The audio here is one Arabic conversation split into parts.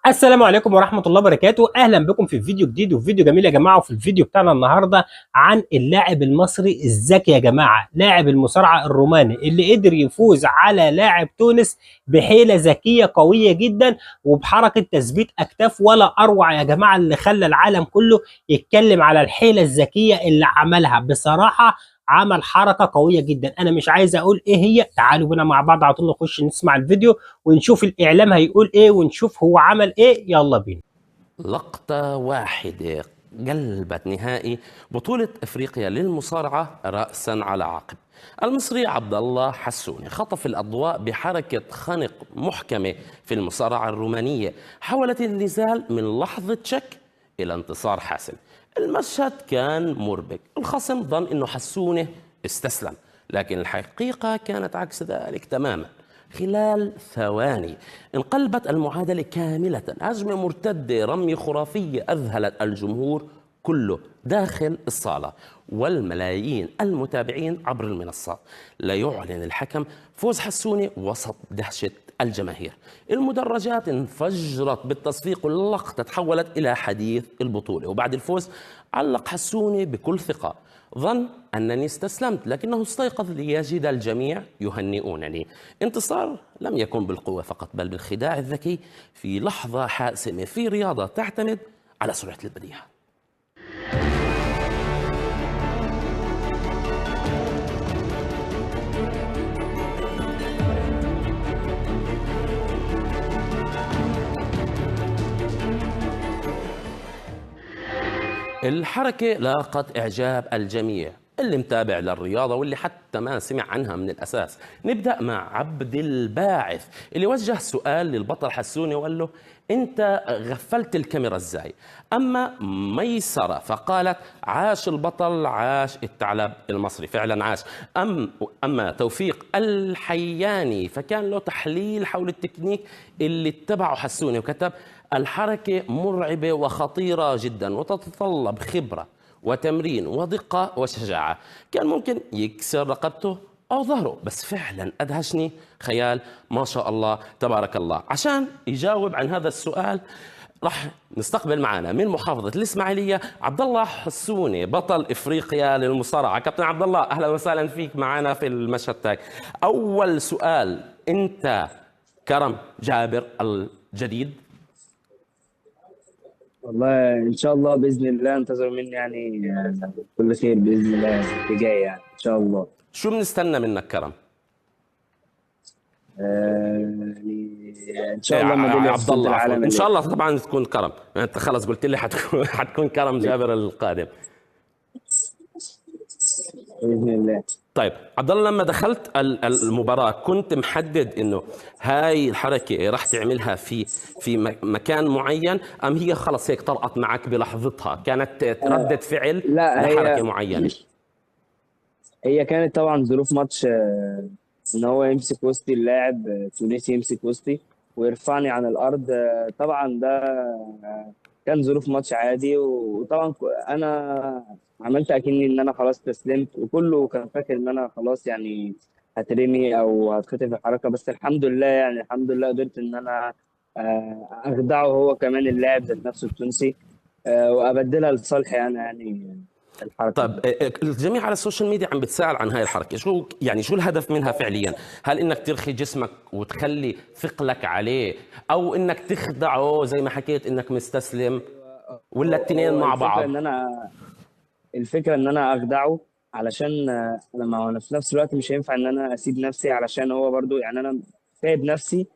السلام عليكم ورحمة الله وبركاته. أهلا بكم في فيديو جديد وفيديو جميل يا جماعة. وفي الفيديو بتاعنا النهاردة عن اللاعب المصري الذكي يا جماعة، لاعب المصارعة الروماني اللي قدر يفوز على لاعب تونس بحيلة ذكية قوية جدا وبحركة تثبيت أكتاف ولا أروع يا جماعة، اللي خلى العالم كله يتكلم على الحيلة الذكية اللي عملها. بصراحة عمل حركة قوية جدا، أنا مش عايز أقول إيه هي. تعالوا بينا مع بعض على طول نخش نسمع الفيديو ونشوف الإعلام هيقول إيه ونشوف هو عمل إيه. يلا بينا. لقطة واحدة قلبت نهائي بطولة افريقيا للمصارعة رأسا على عقب. المصري عبد الله حسوني خطف الأضواء بحركة خنق محكمة في المصارعة الرومانية، حولت النزال من لحظة شك إلى انتصار حاسم. المشهد كان مربك، الخصم ظن أنه حسوني استسلم، لكن الحقيقة كانت عكس ذلك تماما. خلال ثواني انقلبت المعادلة كاملة، هجمة مرتدة، رمية خرافية أذهلت الجمهور كله داخل الصالة والملايين المتابعين عبر المنصات. لا يعلن الحكم فوز حسوني وسط دهشة الجماهير. المدرجات انفجرت بالتصفيق واللقطة تحولت إلى حديث البطولة. وبعد الفوز علق حسوني بكل ثقة: ظن أنني استسلمت لكنه استيقظ ليجد الجميع يهنئونني. انتصار لم يكن بالقوة فقط بل بالخداع الذكي في لحظة حاسمة في رياضة تعتمد على سرعة البديهة. الحركة لاقت إعجاب الجميع، اللي متابع للرياضة واللي حتى ما سمع عنها من الأساس. نبدأ مع عبد الباعث اللي وجه سؤال للبطل حسوني وقال له: أنت غفلت الكاميرا إزاي؟ أما ميسرة فقالت: عاش البطل، عاش الثعلب المصري. فعلا عاش. أما توفيق الحياني فكان له تحليل حول التكنيك اللي اتبعه حسوني وكتب: الحركة مرعبة وخطيرة جدا وتتطلب خبرة وتمرين ودقة وشجاعة. كان ممكن يكسر رقبته أو ظهره، بس فعلا أدهشني خيال. ما شاء الله تبارك الله. عشان يجاوب عن هذا السؤال راح نستقبل معنا من محافظة الإسماعيلية عبد الله حسوني، بطل إفريقيا للمصارعة. كابتن عبد الله، أهلا وسهلا فيك معنا في المشهد تاج. أول سؤال: أنت كرم جابر الجديد؟ والله ان شاء الله باذن الله انتظروا مني يعني كل خير باذن الله اللي جاي يعني ان شاء الله. شو بنستنى منك كرم؟ يعني ان شاء الله ميداليه في عبد بطوله الله عفوا، العالم ان شاء اللي الله طبعا تكون كرم. يعني انت خلص قلت لي حتكون كرم جابر القادم. باذن الله. طيب عبد الله، لما دخلت المباراه كنت محدد انه هاي الحركه راح تعملها في مكان معين، ام هي خلص هيك طرقت معك بلحظتها؟ كانت ردة فعل لا لحركه معينه؟ هي كانت طبعا ظروف ماتش ان هو يمسك وسطي اللاعب تونسي يمسك وسطي ويرفعني عن الارض طبعا ده كان ظروف ماتش عادي وطبعا انا عملت اكني ان انا خلاص استسلمت وكله كان فاكر ان انا خلاص يعني هترمي او هتخطف الحركه، بس الحمد لله يعني الحمد لله قدرت ان انا اخدعه هو كمان اللاعب ذات نفسه التونسي وابدلها لصالحي انا يعني الحركه طيب دي. الجميع على السوشيال ميديا عم بتسأل عن هاي الحركة، شو يعني شو الهدف منها فعليا؟ هل انك ترخي جسمك وتخلي ثقلك عليه، او انك تخدعه زي ما حكيت انك مستسلم، ولا التنين هو مع الفكره بعض؟ ان انا اخدعه علشان انا ما هو انا في نفس الوقت مش هينفع ان انا اسيب نفسي علشان هو برضو يعني انا سايب نفسي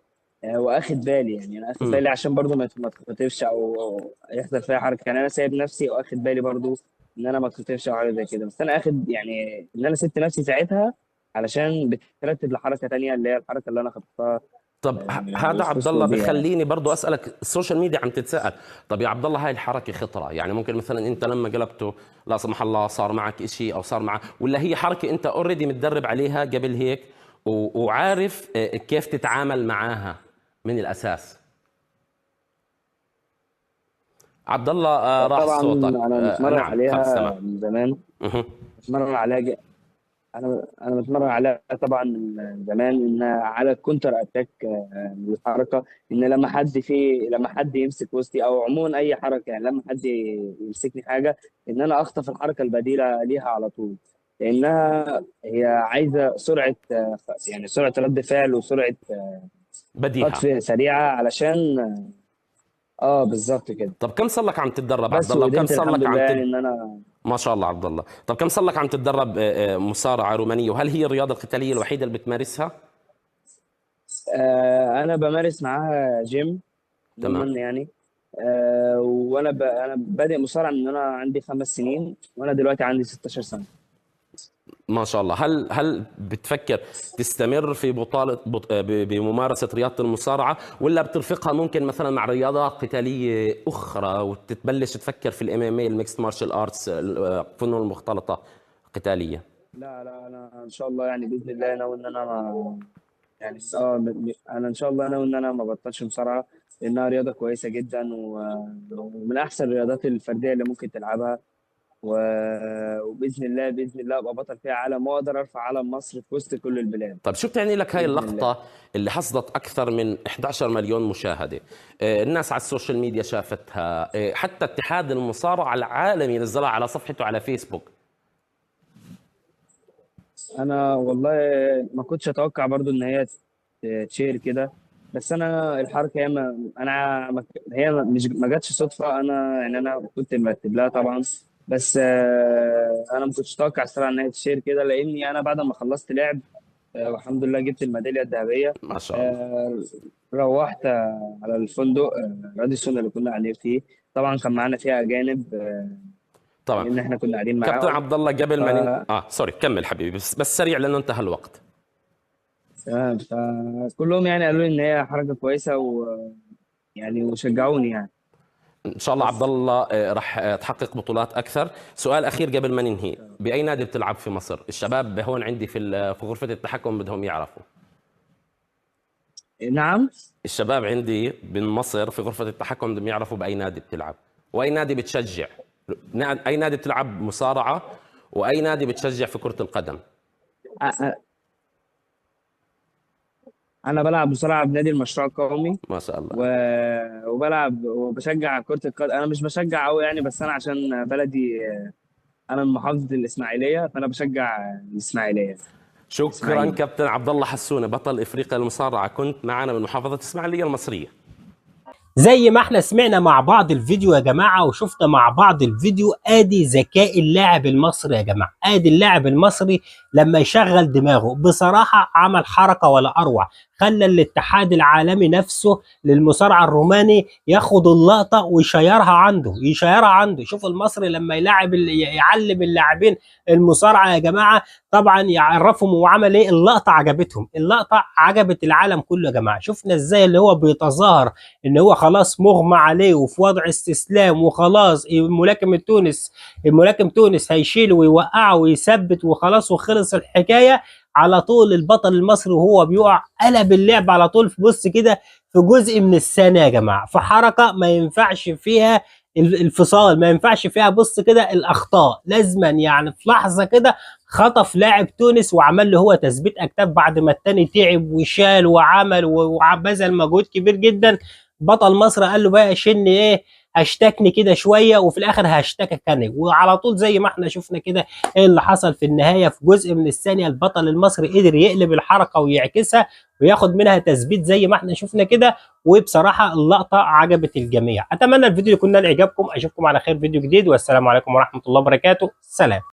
واخد بالي يعني انا اخد امم بالي عشان برضو ما تتخطفش او يحصل فيها حركه، يعني انا سايب نفسي واخد بالي برضو ان انا ما اتخطفش او حاجه زي كده، بس انا اخد يعني ان انا سبت نفسي ساعتها علشان بترتب لحركه تانية اللي هي الحركه اللي انا خدتها طب هذا عبد وفزت الله بيها يعني. بخليني برضو اسالك، السوشيال ميديا عم تتساءل: طب يا عبد الله هاي الحركه خطره؟ يعني ممكن مثلا انت لما قلبته لا سمح الله صار معك شيء او صار معك، ولا هي حركه انت اوريدي متدرب عليها قبل هيك وعارف كيف تتعامل معاها من الاساس؟ عبد الله راح طبعا صوتك. انا متمرن نعم خلص عليها تمام. من زمان، مه. متمرن عليها انا بتمرن عليها طبعا من زمان، ان على الكونتر اتاك، الحركه، ان لما حد يمسك وسطي، او عموما اي حركه، يعني لما حد يمسكني حاجه، ان انا اخطف الحركه البديله ليها على طول، لانها هي عايزه سرعه، يعني سرعه رد فعل، وسرعه بديهة. خطف سريعه، علشان بالظبط كده. طب كم صار لك عم تتدرب عبد بس الله، وكم وقدرت صار الحمد لك لله عم يعني ان انا ما شاء الله عبد الله. طب كم صار لك عم تتدرب مصارعة رومانية، وهل هي الرياضة القتالية الوحيدة اللي بتمارسها؟ انا بمارس معاها جيم تمام. عموما يعني. انا بادئ مصارعه من وانا عندي 5 سنين، وانا دلوقتي عندي 16 سنه. ما شاء الله. هل بتفكر تستمر في بممارسة رياضة المصارعة، ولا بترفقها ممكن مثلا مع رياضات قتالية أخرى، وتتبلش تفكر في الام ام اي، الميكس مارشال ارتس، الفنون المختلطة قتالية؟ لا لا، انا ان شاء الله يعني باذن الله ناوي ان انا يعني انا ان شاء الله ناوي ان انا ما بطلش مصارعه، لانها رياضه كويسه جدا، ومن احسن الرياضات الفرديه اللي ممكن تلعبها، وباذن الله باذن الله ابقى بطل فيها عالم، واقدر ارفع علم مصر في وسط كل البلاد طيب شو بتعني لك هاي باذن الله. اللقطة اللي حصدت أكثر من 11 مليون مشاهدة؟ الناس على السوشيال ميديا شافتها، حتى اتحاد المصارعة العالمي نزلها على صفحته على فيسبوك. انا والله ما كنتش اتوقع برضو ان هي تشير كده، بس انا الحركه هي ما انا ما هي مش ما جاتش صدفه، انا يعني انا كنت مرتب لها طبعا، بس انا ما كنتش اتوقع الصراحه ان هي تشير كده، لاني انا بعد ما خلصت لعب، والحمد لله جبت الميداليه الذهبيه. ما شاء الله. آه، روحت على الفندق راديسون اللي كنا قاعدين فيه، طبعا كان معانا فيها اجانب، طبعا. لان احنا كنا قاعدين كابتن معاهم. عبد الله قبل ف ما سوري، كمل حبيبي، بس سريع لأنه انتهى الوقت. تمام، فكلهم يعني قالوا لي ان هي حركه كويسه، ويعني وشجعوني يعني. ان شاء الله عبد بس الله راح تحقق بطولات اكثر. سؤال اخير قبل ما ننهي، باي نادي بتلعب في مصر؟ الشباب هون عندي في غرفه التحكم بدهم يعرفوا. نعم. الشباب عندي من مصر في غرفه التحكم بدهم يعرفوا باي نادي بتلعب، واي نادي بتشجع. اي نادي بتلعب مصارعه، واي نادي بتشجع في كره القدم. أ- أ- انا بلعب بصراحه بنادي المشروع القومي، ما شاء الله. وبلعب وبشجع كره القدم. انا مش بشجع قوي يعني، بس انا عشان بلدي، انا من محافظه الاسماعيليه، فانا بشجع الاسماعيليه، شكرا اسماعيلي. كابتن عبد الله حسونه، بطل افريقيا للمصارعه، كنت معنا من محافظه الاسماعيليه المصريه. زي ما احنا سمعنا مع بعض الفيديو يا جماعة، وشفنا مع بعض الفيديو، ادي ذكاء اللاعب المصري يا جماعة. ادي اللاعب المصري لما يشغل دماغه بصراحة عمل حركة ولا اروع، خلى الاتحاد العالمي نفسه للمصارعة الروماني ياخد اللقطة ويشيرها عنده. شوف المصري لما يعلم اللاعبين المصارعة يا جماعة، طبعا يعرفهم، وعمل ايه؟ اللقطة عجبت العالم كله يا جماعة. شفنا ازاي اللي هو بيتظاهر ان هو خلاص مغمى عليه وفي وضع استسلام وخلاص، الملاكم تونس هيشيله ويوقعه ويثبت وخلاص وخلص الحكايه. على طول البطل المصري وهو بيقع قلب اللعب على طول، في بص كده، في جزء من الثانيه يا جماعه، في حركه ما ينفعش فيها الفصال، ما ينفعش فيها بص كده الاخطاء، لازما يعني في لحظه كده خطف لاعب تونس وعمل له هو تثبيت اكتاف بعد ما التاني تعب وشال وعمل وبذل مجهود كبير جدا. بطل مصر قال له بقى شن ايه، هشتكني كده شويه وفي الاخر هشتكك انا، وعلى طول زي ما احنا شفنا كده ايه اللي حصل في النهايه. في جزء من الثانيه البطل المصري قدر يقلب الحركه ويعكسها وياخد منها تثبيت زي ما احنا شفنا كده. وبصراحه اللقطه عجبت الجميع. اتمنى الفيديو يكون نال اعجابكم، اشوفكم على خير فيديو جديد، والسلام عليكم ورحمه الله وبركاته. سلام.